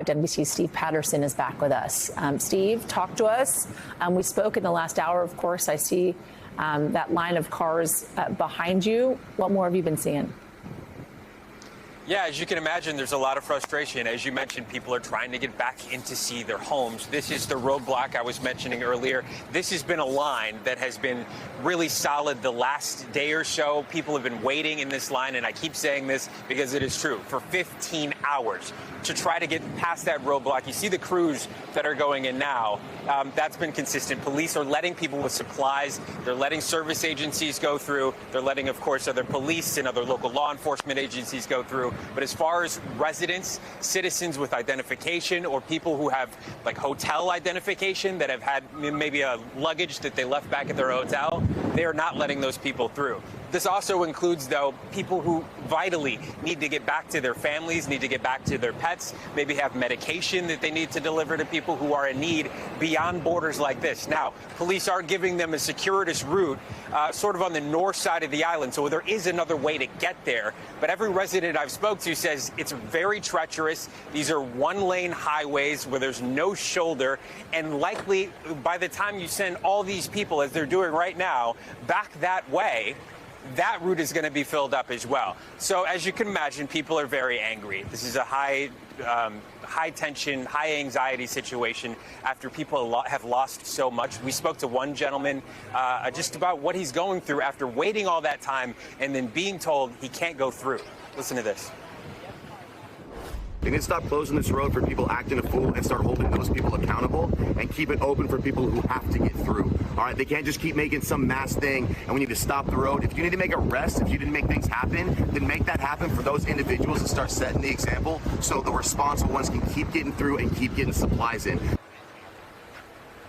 NBC's Steve Patterson is back with us. Steve, talk to us. We spoke in the last hour, of course. I see that line of cars behind you. What more have you been seeing? Yeah, as you can imagine, there's a lot of frustration. As you mentioned, people are trying to get back in to see their homes. This is the roadblock I was mentioning earlier. This has been a line that has been really solid the last day or so. People have been waiting in this line, and I keep saying this because it is true, for 15 hours to try to get past that roadblock. You see the crews that are going in now. That's been consistent. Police are letting people with supplies. They're letting service agencies go through. They're letting, of course, other police and other local law enforcement agencies go through. But as far as residents, citizens with identification, or people who have like hotel identification that have had maybe a luggage that they left back at their hotel, they are not letting those people through. This also includes, though, people who vitally need to get back to their families, need to get back to their pets, maybe have medication that they need to deliver to people who are in need beyond borders like this. Now, police are giving them a circuitous route sort of on the north side of the island, so there is another way to get there. But every resident I've spoke to says it's very treacherous. These are one-lane highways where there's no shoulder, and likely by the time you send all these people, as they're doing right now, back that way, that route is going to be filled up as well. So as you can imagine, people are very angry. This is a high tension, high anxiety situation after people have lost so much. We spoke to one gentleman just about what he's going through after waiting all that time and then being told he can't go through. Listen to this. They need to stop closing this road for people acting a fool and start holding those people accountable and keep it open for people who have to get through. All right, they can't just keep making some mass thing and we need to stop the road. If you need to make arrests, if you didn't make things happen, then make that happen for those individuals and start setting the example so the responsible ones can keep getting through and keep getting supplies in.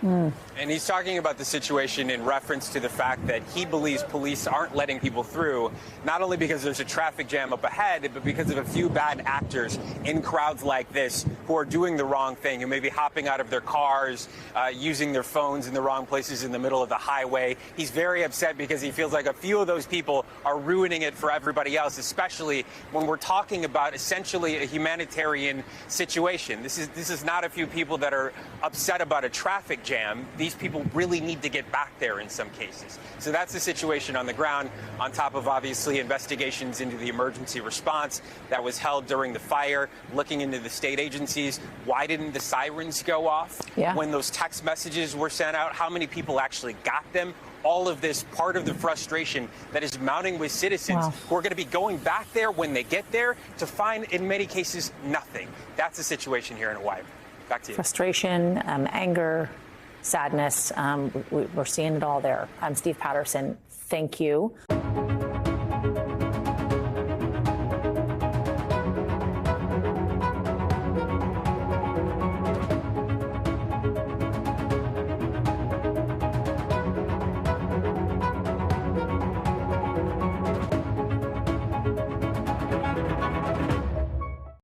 And he's talking about the situation in reference to the fact that he believes police aren't letting people through, not only because there's a traffic jam up ahead, but because of a few bad actors in crowds like this who are doing the wrong thing, who may be hopping out of their cars, using their phones in the wrong places in the middle of the highway. He's very upset because he feels like a few of those people are ruining it for everybody else, especially when we're talking about essentially a humanitarian situation. This is not a few people that are upset about a traffic jam. These people really need to get back there in some cases. So that's the situation on the ground, on top of obviously investigations into the emergency response that was held during the fire, looking into the state agencies. Why didn't the sirens go off when those text messages were sent out? How many people actually got them? All of this part of the frustration that is mounting with citizens who are going to be going back there when they get there to find, in many cases, nothing. That's the situation here in Hawaii. Back to you. Frustration, anger, sadness. We're seeing it all there. I'm Steve Patterson. Thank you.